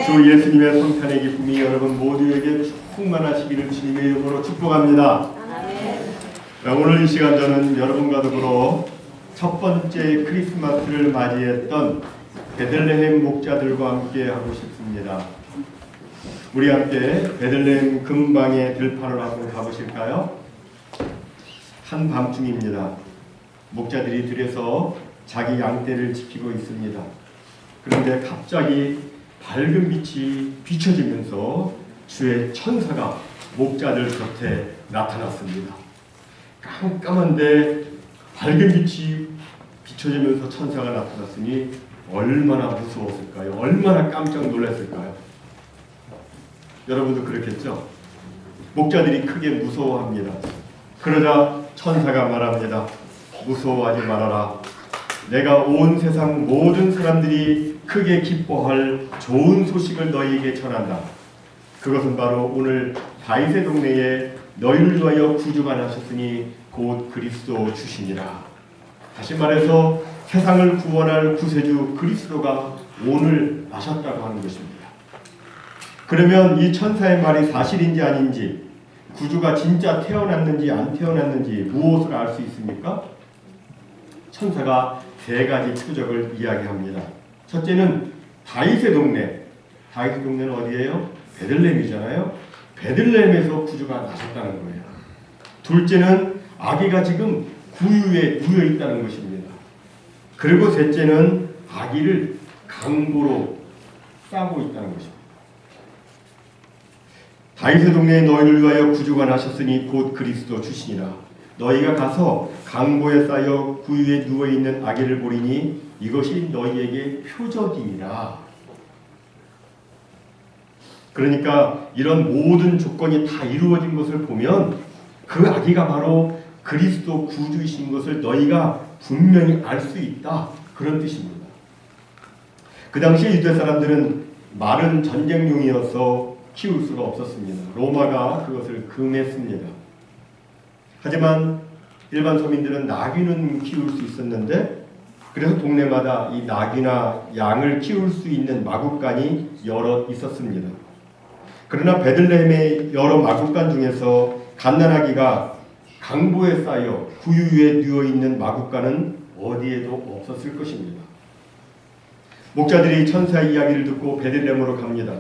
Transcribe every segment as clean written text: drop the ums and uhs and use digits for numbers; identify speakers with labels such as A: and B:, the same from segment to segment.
A: 주 예수님의 성탄의 기쁨이 여러분 모두에게 충만하시기를 주님의 이름으로 축복합니다. 오늘 이 시간 저는 여러분과 더불어 첫 번째 크리스마스를 맞이했던 베들레헴 목자들과 함께 하고 싶습니다. 우리 함께 베들레헴 근방의 들판으로 한번 가보실까요? 한밤중입니다. 목자들이 들에서 자기 양떼를 지키고 있습니다. 그런데 갑자기 밝은 빛이 비춰지면서 주의 천사가 목자들 곁에 나타났습니다. 깜깜한데 밝은 빛이 비춰지면서 천사가 나타났으니 얼마나 무서웠을까요? 얼마나 깜짝 놀랐을까요? 여러분도 그렇겠죠? 목자들이 크게 무서워합니다. 그러자 천사가 말합니다. 무서워하지 말아라. 내가 온 세상 모든 사람들이 크게 기뻐할 좋은 소식을 너희에게 전한다. 그것은 바로 오늘 다윗의 동네에 너희를 위하여 구주가 나셨으니 곧 그리스도 주시니라. 다시 말해서 세상을 구원할 구세주 그리스도가 오늘 나셨다고 하는 것입니다. 그러면 이 천사의 말이 사실인지 아닌지, 구주가 진짜 태어났는지 안 태어났는지 무엇을 알 수 있습니까? 천사가 세 가지 표적을 이야기합니다. 첫째는 다윗의 동네. 다윗의 동네는 어디예요? 베들레헴이잖아요. 베들레헴에서 구주가 나셨다는 거예요. 둘째는 아기가 지금 구유에 누워 있다는 것입니다. 그리고 셋째는 아기를 강보로 싸고 있다는 것입니다. 다윗의 동네에 너희를 위하여 구주가 나셨으니 곧 그리스도 주시니라. 너희가 가서 강보에 쌓여 구유에 누워있는 아기를 보리니 이것이 너희에게 표적이니라. 그러니까 이런 모든 조건이 다 이루어진 것을 보면 그 아기가 바로 그리스도 구주이신 것을 너희가 분명히 알 수 있다. 그런 뜻입니다. 그 당시에 유대 사람들은 말은 전쟁용이어서 키울 수가 없었습니다. 로마가 그것을 금했습니다. 하지만 일반 서민들은 나귀는 키울 수 있었는데, 그래서 동네마다 이 나귀나 양을 키울 수 있는 마구간이 여러 있었습니다. 그러나 베들레헴의 여러 마구간 중에서 갓난아기가 강보에 쌓여 구유 위에 누워있는 마구간은 어디에도 없었을 것입니다. 목자들이 천사의 이야기를 듣고 베들레헴으로 갑니다.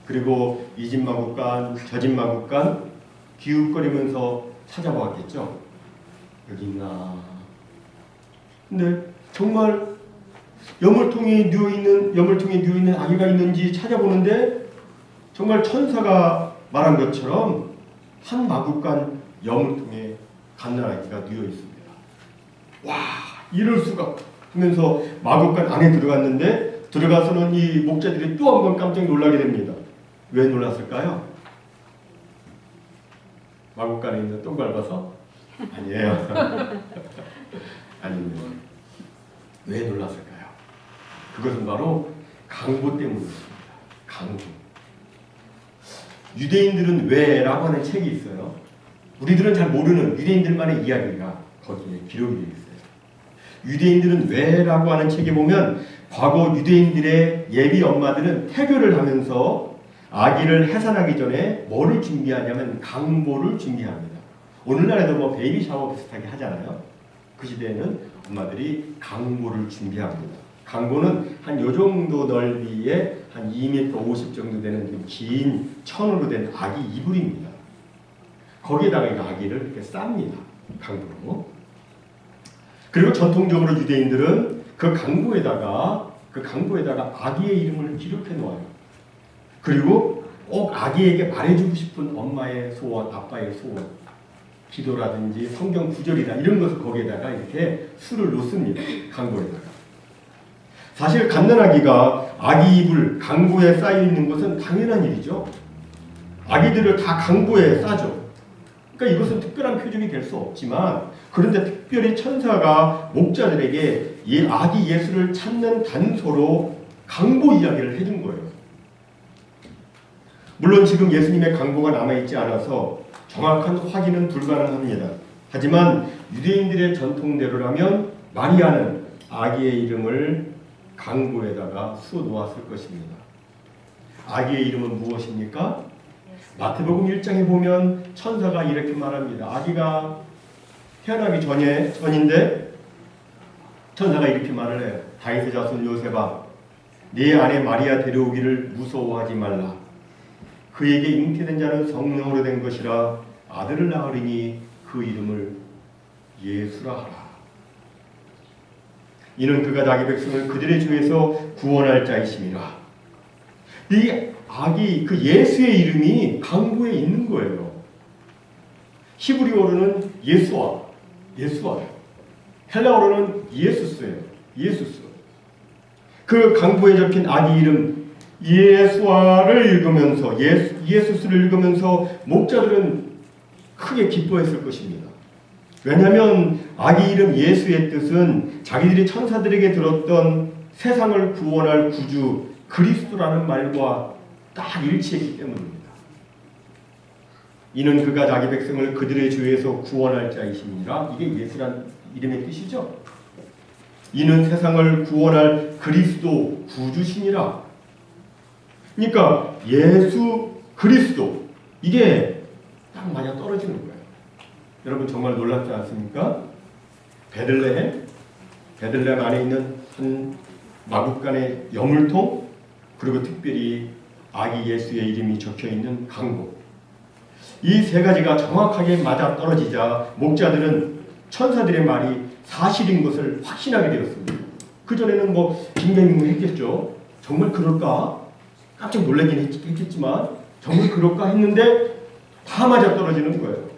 A: 그리고 이 집 마구간, 저 집 마구간 기웃거리면서 찾아보았겠죠. 여기 있나? 근데 정말 여물통에 누워있는 아기가 있는지 찾아보는데 정말 천사가 말한 것처럼 한 마구간 여물통에 갓난아기가 누워 있습니다. 와, 이럴 수가 하면서 마구간 안에 들어갔는데, 들어가서는 이 목자들이 또 한 번 깜짝 놀라게 됩니다. 왜 놀랐을까요? 마구간에 있는 똥 밟아서? 아니에요. 아닙니다. 왜 놀랐을까요? 그것은 바로 강보 때문이었습니다. 강보. 유대인들은 왜라고 하는 책이 있어요. 우리들은 잘 모르는 유대인들만의 이야기가 거기에 기록이 되어 있어요. 유대인들은 왜라고 하는 책에 보면 과거 유대인들의 예비 엄마들은 태교를 하면서 아기를 해산하기 전에 뭐를 준비하냐면 강보를 준비합니다. 오늘날에도 뭐 베이비 샤워 비슷하게 하잖아요. 그 시대에는 엄마들이 강보를 준비합니다. 강보는 한 요 정도 넓이에 한 2m 50 정도 되는 긴 천으로 된 아기 이불입니다. 거기에다가 이 아기를 이렇게 쌉니다. 강보로. 그리고 전통적으로 유대인들은 그 강보에다가 아기의 이름을 기록해 놓아요. 그리고 꼭 아기에게 말해주고 싶은 엄마의 소원, 아빠의 소원, 기도라든지 성경 구절이나 이런 것을 거기에다가 이렇게 수를 놓습니다. 강보에다가. 사실 갓난아기가 아기 이불, 강보에 쌓여 있는 것은 당연한 일이죠. 아기들을 다 강보에 싸죠. 그러니까 이것은 특별한 표적이 될 수 없지만, 그런데 특별히 천사가 목자들에게 이 아기 예수를 찾는 단서로 강보 이야기를 해준 거예요. 물론 지금 예수님의 강보가 남아있지 않아서 정확한 확인은 불가능합니다. 하지만 유대인들의 전통대로라면 마리아는 아기의 이름을 강보에다가 수 놓았을 것입니다. 아기의 이름은 무엇입니까? 마태복음 1장에 보면 천사가 이렇게 말합니다. 아기가 태어나기 전인데 천사가 이렇게 말을 해요. 다윗의 자손 요셉아, 네 아내 마리아 데려오기를 무서워하지 말라. 그에게 잉태된 자는 성령으로 된 것이라 아들을 낳으리니 그 이름을 예수라 하라. 이는 그가 자기 백성을 그들의 죄에서 구원할 자이심이라. 이 아기, 그 예수의 이름이 강구에 있는 거예요. 히브리어로는 예수아예요. 헬라어로는 예수스예요. 예수스. 그 강구에 적힌 아기 이름 예수아를 읽으면서 예수스를 읽으면서 목자들은 크게 기뻐했을 것입니다. 왜냐하면 아기 이름 예수의 뜻은 자기들이 천사들에게 들었던 세상을 구원할 구주 그리스도라는 말과 딱 일치했기 때문입니다. 이는 그가 자기 백성을 그들의 죄에서 구원할 자이심이라. 이게 예수란 이름의 뜻이죠. 이는 세상을 구원할 그리스도 구주시니라. 그러니까 예수 그리스도, 이게 딱 맞아 떨어지는 거예요. 여러분 정말 놀랍지 않습니까? 베들레헴 안에 있는 한 마국간의 여물통, 그리고 특별히 아기 예수의 이름이 적혀있는 강고, 이 세 가지가 정확하게 맞아 떨어지자 목자들은 천사들의 말이 사실인 것을 확신하게 되었습니다. 그전에는 긴가민가했겠죠. 정말 그럴까? 깜짝 놀라긴 했겠지만 정말 그럴까 했는데 다 맞아 떨어지는 거예요.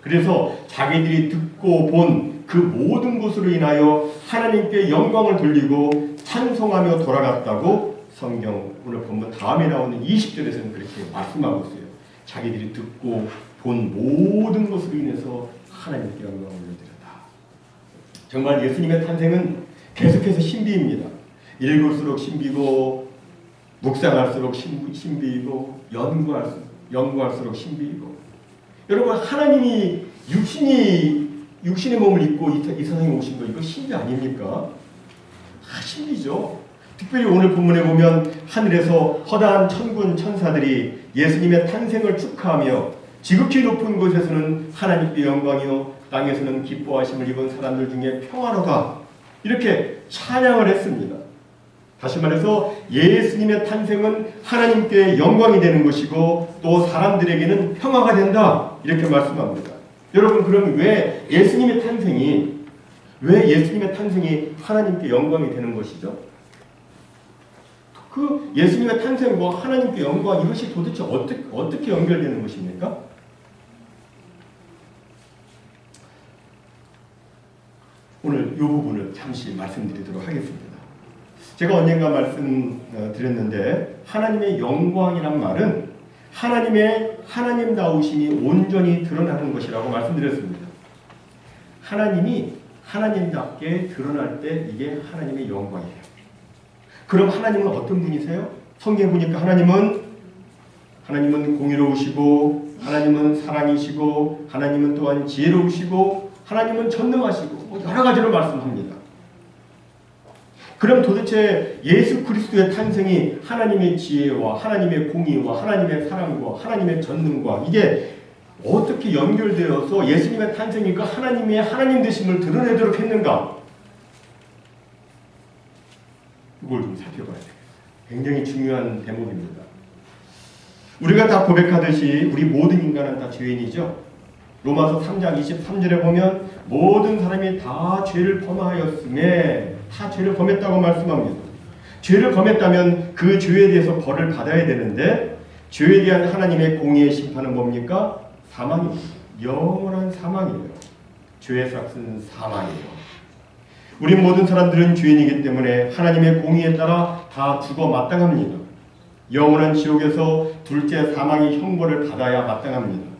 A: 그래서 자기들이 듣고 본 그 모든 것으로 인하여 하나님께 영광을 돌리고 찬송하며 돌아갔다고 성경 오늘 본문 다음에 나오는 20절에서는 그렇게 말씀하고 있어요. 자기들이 듣고 본 모든 것으로 인해서 하나님께 영광을 올려드렸다. 정말 예수님의 탄생은 계속해서 신비입니다. 읽을수록 신비고, 묵상할수록 신비이고, 연구할수록 신비이고. 여러분, 하나님이 육신의 몸을 입고 이 세상에 오신 거, 이거 신비 아닙니까? 신비죠. 특별히 오늘 본문에 보면 하늘에서 허다한 천군 천사들이 예수님의 탄생을 축하하며 지극히 높은 곳에서는 하나님께 영광이요 땅에서는 기뻐하심을 입은 사람들 중에 평화로다, 이렇게 찬양을 했습니다. 다시 말해서 예수님의 탄생은 하나님께 영광이 되는 것이고 또 사람들에게는 평화가 된다, 이렇게 말씀합니다. 여러분, 그럼 왜 예수님의 탄생이 하나님께 영광이 되는 것이죠? 그 예수님의 탄생과 하나님께 영광, 이것이 도대체 어떻게 연결되는 것입니까? 오늘 이 부분을 잠시 말씀드리도록 하겠습니다. 제가 언젠가 말씀드렸는데 하나님의 영광이란 말은 하나님다우심이 온전히 드러나는 것이라고 말씀드렸습니다. 하나님이 하나님답게 드러날 때 이게 하나님의 영광이에요. 그럼 하나님은 어떤 분이세요? 성경에 보니까 하나님은 공의로우시고, 하나님은 사랑이시고, 하나님은 또한 지혜로우시고, 하나님은 전능하시고, 여러 가지로 말씀합니다. 그럼 도대체 예수 그리스도의 탄생이 하나님의 지혜와 하나님의 공의와 하나님의 사랑과 하나님의 전능과 이게 어떻게 연결되어서 예수님의 탄생이 그 하나님의 하나님 되심을 드러내도록 했는가? 이걸 좀 살펴봐야 되겠어요. 굉장히 중요한 대목입니다. 우리가 다 고백하듯이 우리 모든 인간은 다 죄인이죠. 로마서 3장 23절에 보면 모든 사람이 다 죄를 범하였음에, 다 죄를 범했다고 말씀합니다. 죄를 범했다면 그 죄에 대해서 벌을 받아야 되는데 죄에 대한 하나님의 공의의 심판은 뭡니까? 사망입니다. 영원한 사망이에요. 죄의 삭은 사망이에요. 우리 모든 사람들은 죄인이기 때문에 하나님의 공의에 따라 다 죽어 마땅합니다. 영원한 지옥에서 둘째 사망의 형벌을 받아야 마땅합니다.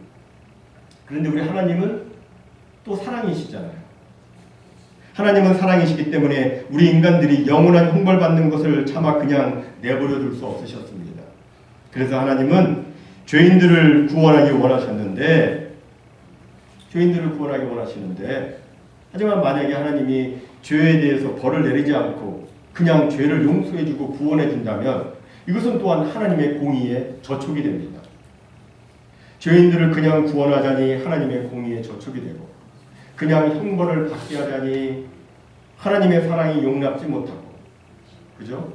A: 그런데 우리 하나님은 또 사랑이시잖아요. 하나님은 사랑이시기 때문에 우리 인간들이 영원한 형벌 받는 것을 차마 그냥 내버려 둘 수 없으셨습니다. 그래서 하나님은 죄인들을 구원하기 원하시는데 하지만 만약에 하나님이 죄에 대해서 벌을 내리지 않고 그냥 죄를 용서해주고 구원해준다면 이것은 또한 하나님의 공의에 저촉이 됩니다. 죄인들을 그냥 구원하자니 하나님의 공의에 저촉이 되고 그냥 형벌을 받게 하자니 하나님의 사랑이 용납지 못하고, 그죠?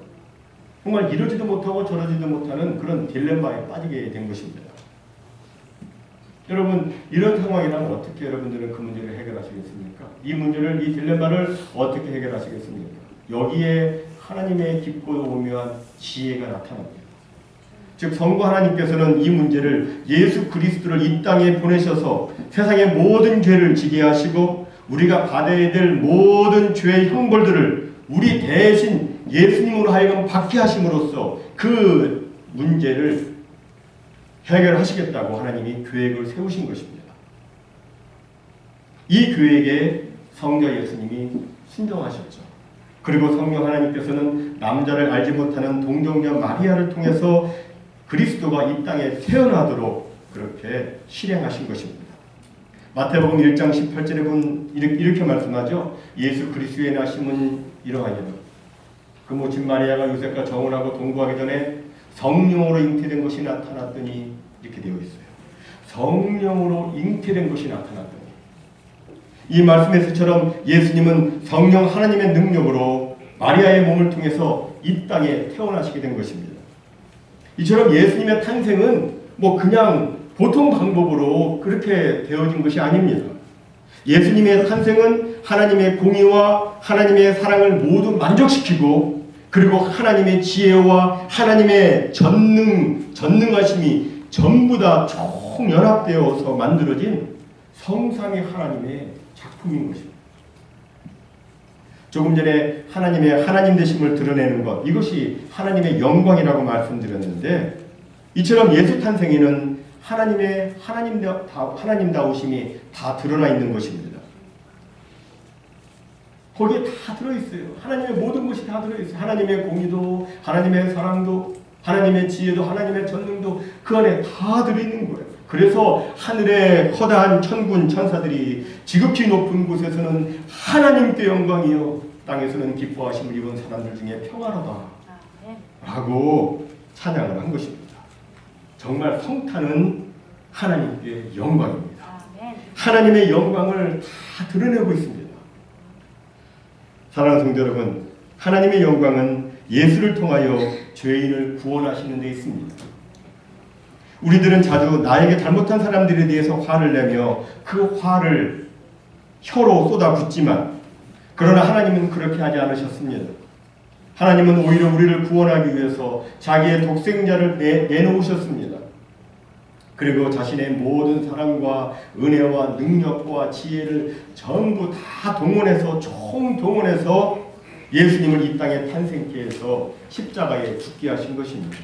A: 정말 이러지도 못하고 저러지도 못하는 그런 딜레마에 빠지게 된 것입니다. 여러분, 이런 상황이라면 어떻게 여러분들은 그 문제를 해결하시겠습니까? 이 문제를, 이 딜레마를 어떻게 해결하시겠습니까? 여기에 하나님의 깊고 오묘한 지혜가 나타납니다. 즉 성부 하나님께서는 이 문제를 예수 그리스도를 이 땅에 보내셔서 세상의 모든 죄를 지게 하시고 우리가 받아야 될 모든 죄의 형벌들을 우리 대신 예수님으로 하여금 받게 하심으로써 그 문제를 해결하시겠다고 하나님이 계획을 세우신 것입니다. 이 계획에 성자 예수님이 순종하셨죠. 그리고 성령 하나님께서는 남자를 알지 못하는 동정녀 마리아를 통해서 그리스도가 이 땅에 태어나도록 그렇게 실행하신 것입니다. 마태복음 1장 18절에 보면 이렇게 말씀하죠. 예수 그리스도의 나심은 이러하니라. 그 모친 마리아가 요셉과 정혼하고 동거하기 전에 성령으로 잉태된 것이 나타났더니, 이렇게 되어 있어요. 성령으로 잉태된 것이 나타났더니. 이 말씀에서처럼 예수님은 성령 하나님의 능력으로 마리아의 몸을 통해서 이 땅에 태어나시게 된 것입니다. 이처럼 예수님의 탄생은 그냥 보통 방법으로 그렇게 되어진 것이 아닙니다. 예수님의 탄생은 하나님의 공의와 하나님의 사랑을 모두 만족시키고 그리고 하나님의 지혜와 하나님의 전능하심이 전부 다 총연합되어서 만들어진 성삼위 하나님의 작품인 것입니다. 조금 전에 하나님의 하나님 되심을 드러내는 것, 이것이 하나님의 영광이라고 말씀드렸는데, 이처럼 예수 탄생에는 하나님의 하나님다우심이 다 드러나 있는 것입니다. 거기에 다 들어있어요. 하나님의 모든 것이 다 들어있어요. 하나님의 공의도, 하나님의 사랑도, 하나님의 지혜도, 하나님의 전능도 그 안에 다 들어있는 거예요. 그래서 하늘의 커다란 천군 천사들이 지극히 높은 곳에서는 하나님께 영광이요 땅에서는 기뻐하심을 입은 사람들 중에 평화로다 라고 찬양을 한 것입니다. 정말 성탄은 하나님께 영광입니다. 하나님의 영광을 다 드러내고 있습니다. 사랑하는 성도 여러분, 하나님의 영광은 예수를 통하여 죄인을 구원하시는 데 있습니다. 우리들은 자주 나에게 잘못한 사람들에 대해서 화를 내며 그 화를 혀로 쏟아붓지만, 그러나 하나님은 그렇게 하지 않으셨습니다. 하나님은 오히려 우리를 구원하기 위해서 자기의 독생자를 내놓으셨습니다. 그리고 자신의 모든 사랑과 은혜와 능력과 지혜를 전부 다 동원해서 총동원해서 예수님을 이 땅에 탄생케 해서 십자가에 죽게 하신 것입니다.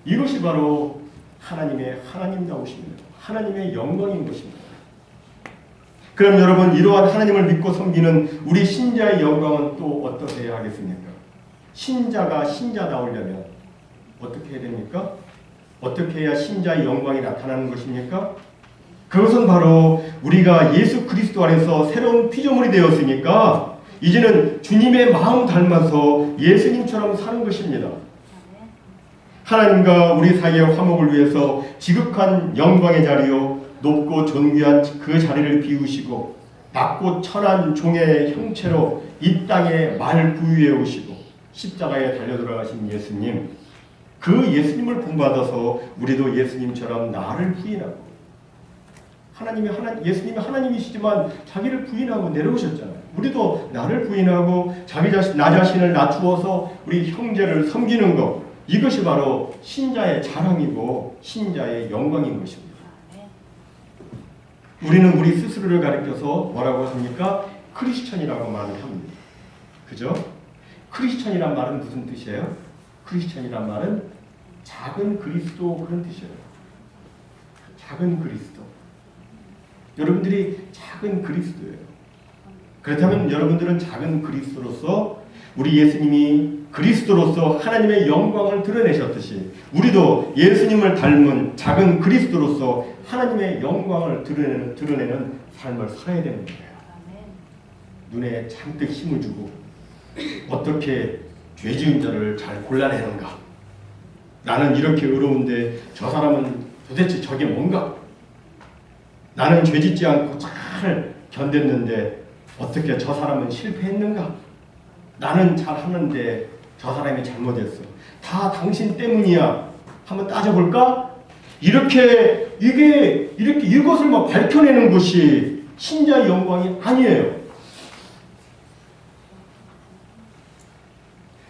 A: 이것이 바로 하나님의 하나님다우십니다. 하나님의 영광인 것입니다. 그럼 여러분, 이러한 하나님을 믿고 섬기는 우리 신자의 영광은 또 어떠해야 하겠습니까? 신자가 신자다우려면 어떻게 해야 됩니까? 어떻게 해야 신자의 영광이 나타나는 것입니까? 그것은 바로 우리가 예수 그리스도 안에서 새로운 피조물이 되었으니까 이제는 주님의 마음 닮아서 예수님처럼 사는 것입니다. 하나님과 우리 사이의 화목을 위해서 지극한 영광의 자리요 높고 존귀한 그 자리를 비우시고 낮고 천한 종의 형체로 이 땅에 말 부위에 오시고 십자가에 달려 돌아가신 예수님, 그 예수님을 본받아서 우리도 예수님처럼 나를 부인하고, 예수님이 하나님이시지만 자기를 부인하고 내려오셨잖아요. 우리도 나를 부인하고 나 자신을 낮추어서 우리 형제를 섬기는 것, 이것이 바로 신자의 자랑이고 신자의 영광인 것입니다. 우리는 우리 스스로를 가리켜서 뭐라고 합니까? 크리스천이라고 말을 합니다. 그죠? 크리스천이란 말은 무슨 뜻이에요? 크리스천이란 말은 작은 그리스도, 그런 뜻이에요. 작은 그리스도. 여러분들이 작은 그리스도예요. 그렇다면 여러분들은 작은 그리스도로서 우리 예수님이 그리스도로서 하나님의 영광을 드러내셨듯이 우리도 예수님을 닮은 작은 그리스도로서 하나님의 영광을 드러내는 삶을 살아야 되는 거예요. 눈에 잔뜩 힘을 주고 어떻게 죄 지은 자를 잘 골라내는가, 나는 이렇게 의로운데 저 사람은 도대체 저게 뭔가? 나는 죄짓지 않고 잘 견뎠는데 어떻게 저 사람은 실패했는가? 나는 잘하는데 저 사람이 잘못했어. 다 당신 때문이야. 한번 따져볼까? 이렇게 이것을 막 밝혀내는 것이 신자의 영광이 아니에요.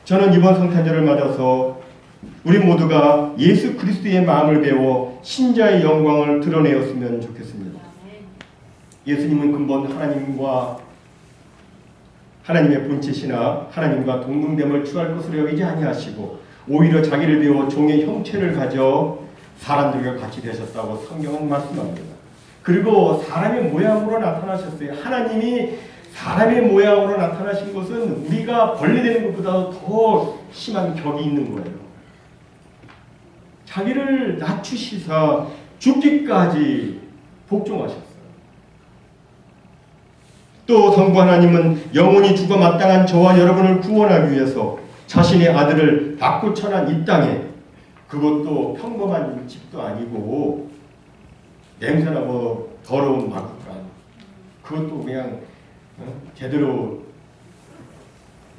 A: 저는 이번 성탄절을 맞아서 우리 모두가 예수 그리스도의 마음을 배워 신자의 영광을 드러내었으면 좋겠습니다. 예수님은 근본 하나님의 본체시나 하나님과 동등됨을 취할 것으로 여기지 아니하시고 오히려 자기를 비워 종의 형체를 가져 사람들과 같이 되셨다고 성경은 말씀합니다. 그리고 사람의 모양으로 나타나셨어요. 하나님이 사람의 모양으로 나타나신 것은 우리가 벌레 되는 것보다 더 심한 격이 있는 거예요. 자기를 낮추시사 죽기까지 복종하셨어요. 또 성부 하나님은 영원히 죽어 마땅한 저와 여러분을 구원하기 위해서 자신의 아들을 낳고 천한 이 땅에, 그것도 평범한 집도 아니고 냄새나고 더러운 마구간, 그것도 그냥 제대로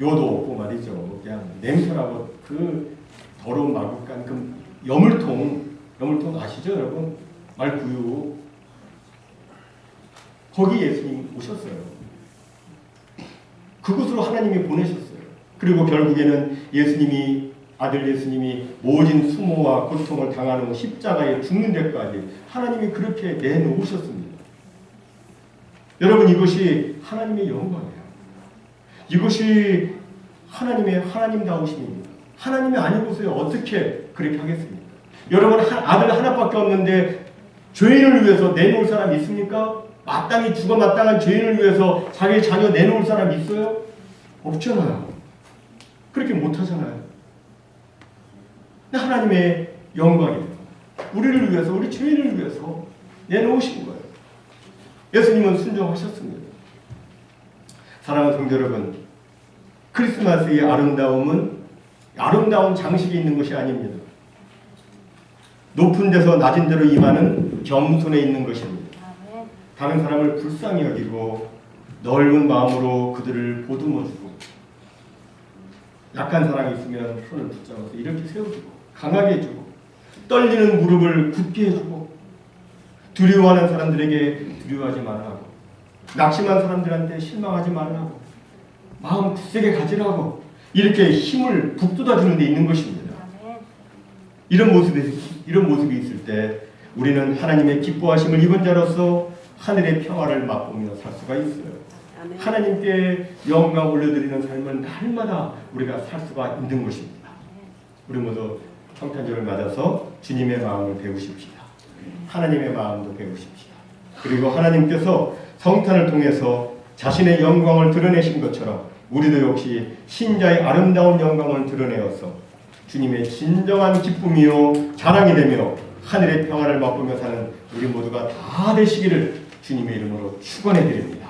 A: 요도 없고 말이죠. 그냥 냄새나고 그 더러운 마구간, 그 여물통 아시죠 여러분? 말구유. 거기 예수님 오셨어요. 그곳으로 하나님이 보내셨어요. 그리고 결국에는 아들 예수님이 모진 수모와 고통을 당하는 십자가에 죽는 데까지 하나님이 그렇게 내놓으셨습니다. 여러분, 이것이 하나님의 영광이에요. 이것이 하나님다우심입니다. 하나님이 아니고서야 어떻게 그렇게 하겠습니까? 여러분, 아들 하나밖에 없는데 죄인을 위해서 내놓을 사람이 있습니까? 마땅히 죽어 마땅한 죄인을 위해서 자기 자녀 내놓을 사람이 있어요? 없잖아요. 그렇게 못하잖아요. 하나님의 영광이에요. 우리를 위해서, 우리 죄인을 위해서 내놓으신 거예요. 예수님은 순종하셨습니다. 사랑하는 성도 여러분, 크리스마스의 아름다움은 아름다운 장식이 있는 것이 아닙니다. 높은 데서 낮은 데로 임하는 겸손에 있는 것입니다. 다른 사람을 불쌍히 여기고 넓은 마음으로 그들을 보듬어주고, 약한 사람이 있으면 손을 붙잡아서 이렇게 세워주고 강하게 해주고, 떨리는 무릎을 굳게 해주고, 두려워하는 사람들에게 두려워하지 말라고, 낙심한 사람들한테 실망하지 말라고, 마음 굳세게 가지라고, 이렇게 힘을 북돋아주는 데 있는 것입니다. 이런 모습이 있을 때 우리는 하나님의 기뻐하심을 입은 자로서 하늘의 평화를 맛보며 살 수가 있어요. 아멘. 하나님께 영광 올려드리는 삶을 날마다 우리가 살 수가 있는 것입니다. 우리 모두 성탄절을 맞아서 주님의 마음을 배우십시다. 하나님의 마음도 배우십시다. 그리고 하나님께서 성탄을 통해서 자신의 영광을 드러내신 것처럼 우리도 역시 신자의 아름다운 영광을 드러내어서 주님의 진정한 기쁨이요 자랑이 되며 하늘의 평화를 맛보며 사는 우리 모두가 다 되시기를 주님의 이름으로 축원해 드립니다.